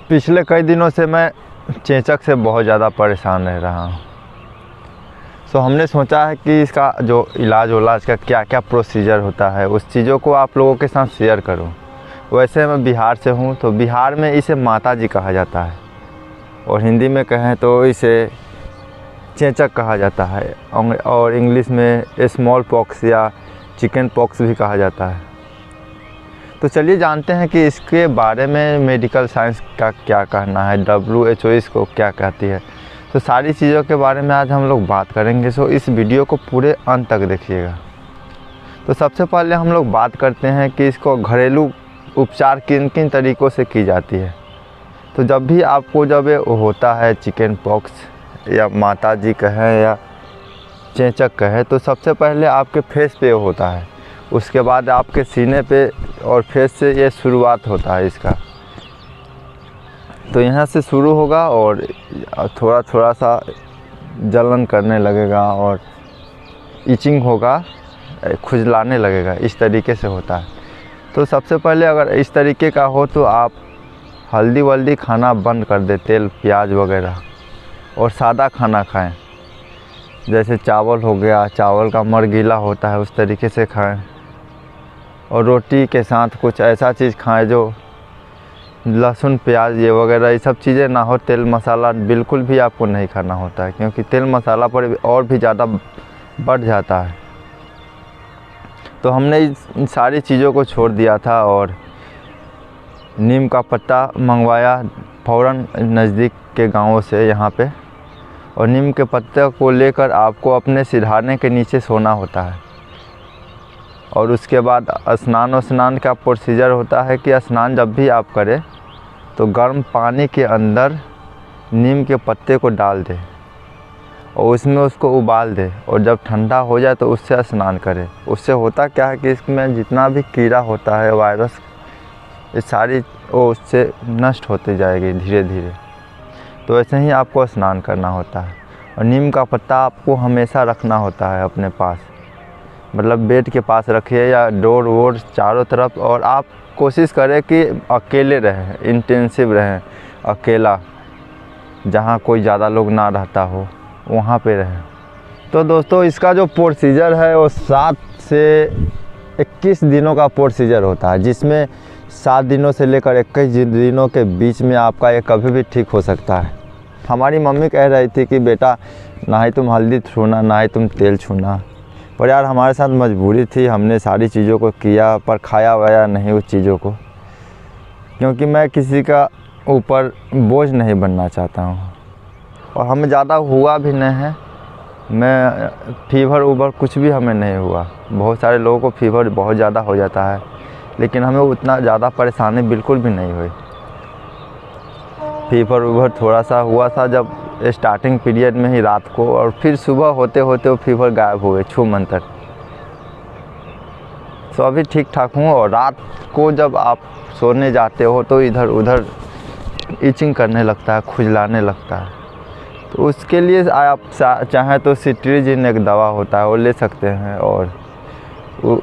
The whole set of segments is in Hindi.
पिछले कई दिनों से मैं चेचक से बहुत ज़्यादा परेशान रह रहा हूँ। सो हमने सोचा है कि इसका जो इलाज का क्या क्या प्रोसीजर होता है उस चीज़ों को आप लोगों के साथ शेयर करूँ। वैसे मैं बिहार से हूँ, तो बिहार में इसे माता जी कहा जाता है और हिंदी में कहें तो इसे चेचक कहा जाता है और इंग्लिश में स्मॉल पॉक्स या चिकन पॉक्स भी कहा जाता है। तो चलिए जानते हैं कि इसके बारे में मेडिकल साइंस का क्या कहना है, WHO इसको क्या कहती है। तो सारी चीज़ों के बारे में आज हम लोग बात करेंगे। सो इस वीडियो को पूरे अंत तक देखिएगा। तो सबसे पहले हम लोग बात करते हैं कि इसको घरेलू उपचार किन किन तरीक़ों से की जाती है। तो जब भी आपको जब ये होता है चिकन पॉक्स या माता जी कहें या चेचक कहें, तो सबसे पहले आपके फेस पे होता है, उसके बाद आपके सीने पे और फेस से ये शुरुआत होता है इसका। तो यहाँ से शुरू होगा और थोड़ा थोड़ा सा जलन करने लगेगा और इचिंग होगा, खुजलाने लगेगा, इस तरीके से होता है। तो सबसे पहले अगर इस तरीके का हो तो आप हल्दी वल्दी खाना बंद कर दें, तेल प्याज वगैरह, और सादा खाना खाएं। जैसे चावल हो गया, चावल का मर गीला होता है उस तरीके से खाएं, और रोटी के साथ कुछ ऐसा चीज़ खाएं जो लहसुन प्याज ये वगैरह ये सब चीज़ें ना हो। तेल मसाला बिल्कुल भी आपको नहीं खाना होता है, क्योंकि तेल मसाला पर और भी ज़्यादा बढ़ जाता है। तो हमने इन सारी चीज़ों को छोड़ दिया था और नीम का पत्ता मंगवाया फ़ौरन नज़दीक के गाँवों से यहाँ पे, और नीम के पत्ते को लेकर आपको अपने सिरहाने के नीचे सोना होता है। और उसके बाद स्नान का प्रोसीजर होता है कि स्नान जब भी आप करें तो गर्म पानी के अंदर नीम के पत्ते को डाल दें और उसमें उसको उबाल दें, और जब ठंडा हो जाए तो उससे स्नान करें। उससे होता क्या है कि इसमें जितना भी कीड़ा होता है, वायरस, ये सारी वो उससे नष्ट होती जाएगी धीरे धीरे। तो ऐसे ही आपको स्नान करना होता है। और नीम का पत्ता आपको हमेशा रखना होता है अपने पास, मतलब बेड के पास रखिए या डोर वोर चारों तरफ। और आप कोशिश करें कि अकेले रहें, इंटेंसिव रहें, अकेला, जहाँ कोई ज़्यादा लोग ना रहता हो वहाँ पे रहें। तो दोस्तों इसका जो प्रोसीजर है वो 7 से 21 दिनों का प्रोसीजर होता है, जिसमें 7 दिनों से लेकर 21 दिनों के बीच में आपका ये कभी भी ठीक हो सकता है। हमारी मम्मी कह रही थी कि बेटा ना ही तुम हल्दी छूना ना ही तुम तेल छूना, पर यार हमारे साथ मजबूरी थी, हमने सारी चीज़ों को किया पर खाया वाया नहीं उस चीज़ों को, क्योंकि मैं किसी का ऊपर बोझ नहीं बनना चाहता हूँ। और हमें ज़्यादा हुआ भी नहीं है, मैं फीवर ऊबर कुछ भी हमें नहीं हुआ। बहुत सारे लोगों को फीवर बहुत ज़्यादा हो जाता है, लेकिन हमें उतना ज़्यादा परेशानी बिल्कुल भी नहीं हुई। फीवर ऊबर थोड़ा सा हुआ था जब स्टार्टिंग पीरियड में ही रात को, और फिर सुबह होते होते वो फीवर गायब हो गए छू मंतर। तो अभी ठीक ठाक हूँ। और रात को जब आप सोने जाते हो तो इधर उधर इचिंग करने लगता है, खुजलाने लगता है। तो उसके लिए आप चाहें तो सिट्रीजिन एक दवा होता है वो ले सकते हैं, और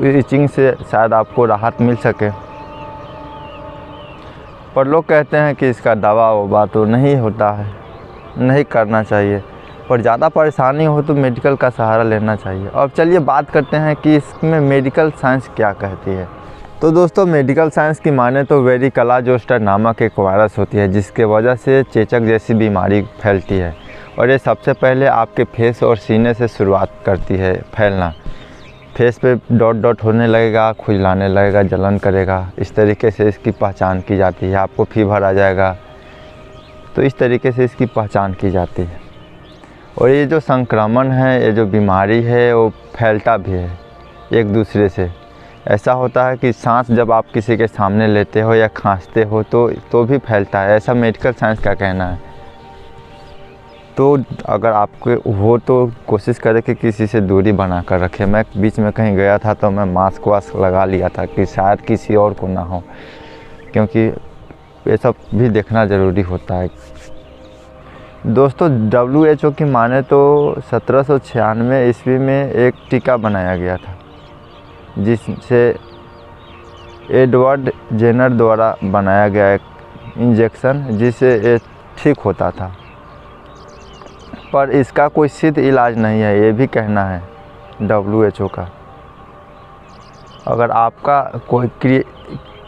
इचिंग से शायद आपको राहत मिल सके। पर लोग कहते हैं कि इसका दवा ववा तो नहीं होता है, नहीं करना चाहिए, पर ज़्यादा परेशानी हो तो मेडिकल का सहारा लेना चाहिए। अब चलिए बात करते हैं कि इसमें मेडिकल साइंस क्या कहती है। तो दोस्तों मेडिकल साइंस की माने तो वेरिकोला जोस्टर नामक एक वायरस होती है, जिसके वजह से चेचक जैसी बीमारी फैलती है। और ये सबसे पहले आपके फेस और सीने से शुरुआत करती है फैलना। फेस पे डॉट डॉट होने लगेगा, खुजलाने लगेगा, जलन करेगा, इस तरीके से इसकी पहचान की जाती है। आपको फीवर आ जाएगा, तो इस तरीके से इसकी पहचान की जाती है। और ये जो संक्रमण है, ये जो बीमारी है, वो फैलता भी है एक दूसरे से। ऐसा होता है कि सांस जब आप किसी के सामने लेते हो या खांसते हो तो भी फैलता है, ऐसा मेडिकल साइंस का कहना है। तो अगर आपको हो तो कोशिश करें कि किसी से दूरी बना कर रखें। मैं बीच में कहीं गया था तो मैं मास्क वास्क लगा लिया था कि शायद किसी और को ना हो, क्योंकि ये सब भी देखना ज़रूरी होता है। दोस्तों WHO की माने तो 1796 ईस्वी में एक टीका बनाया गया था, जिससे एडवर्ड जेनर द्वारा बनाया गया एक इंजेक्शन जिससे ये ठीक होता था, पर इसका कोई सिद्ध इलाज नहीं है, ये भी कहना है WHO का। अगर आपका कोई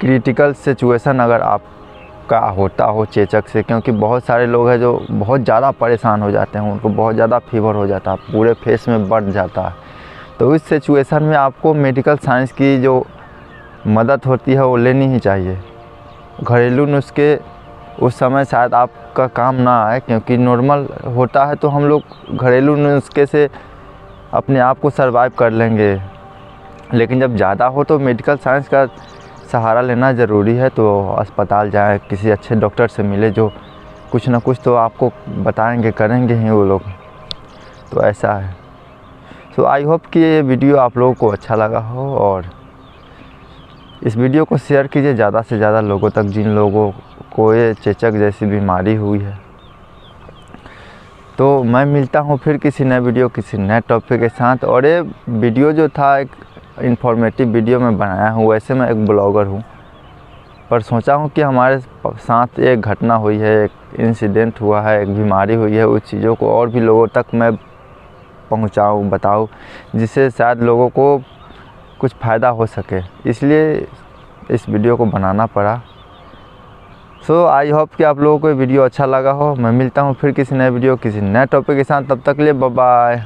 क्रिटिकल सिचुएशन अगर आपका होता हो चेचक से, क्योंकि बहुत सारे लोग हैं जो बहुत ज़्यादा परेशान हो जाते हैं, उनको बहुत ज़्यादा फीवर हो जाता है, पूरे फेस में बढ़ जाता है, तो इस सिचुएशन में आपको मेडिकल साइंस की जो मदद होती है वो लेनी ही चाहिए। घरेलू नुस्खे उस समय शायद आपका काम ना आए, क्योंकि नॉर्मल होता है तो हम लोग घरेलू नुस्खे से अपने आप को सर्वाइव कर लेंगे, लेकिन जब ज़्यादा हो तो मेडिकल साइंस का सहारा लेना ज़रूरी है। तो अस्पताल जाएं, किसी अच्छे डॉक्टर से मिले जो कुछ ना कुछ तो आपको बताएंगे, करेंगे ही वो लोग। तो ऐसा है। तो आई होप कि ये वीडियो आप लोगों को अच्छा लगा हो, और इस वीडियो को शेयर कीजिए ज़्यादा से ज़्यादा लोगों तक जिन लोगों को ये चेचक जैसी बीमारी हुई है। तो मैं मिलता हूँ फिर किसी नए वीडियो, किसी नए टॉपिक के साथ। और ये वीडियो जो था एक इन्फॉर्मेटिव वीडियो मैं बनाया हूँ। वैसे मैं एक ब्लॉगर हूँ, पर सोचा हूँ कि हमारे साथ एक घटना हुई है, एक इंसिडेंट हुआ है, एक बीमारी हुई है, उस चीज़ों को और भी लोगों तक मैं पहुँचाऊँ, बताऊँ, जिससे शायद लोगों को कुछ फ़ायदा हो सके, इसलिए इस वीडियो को बनाना पड़ा। सो आई होप कि आप लोगों को ये वीडियो अच्छा लगा हो। मैं मिलता हूँ फिर किसी नए वीडियो, किसी नए टॉपिक के साथ। तब तक के लिए बाय बाय।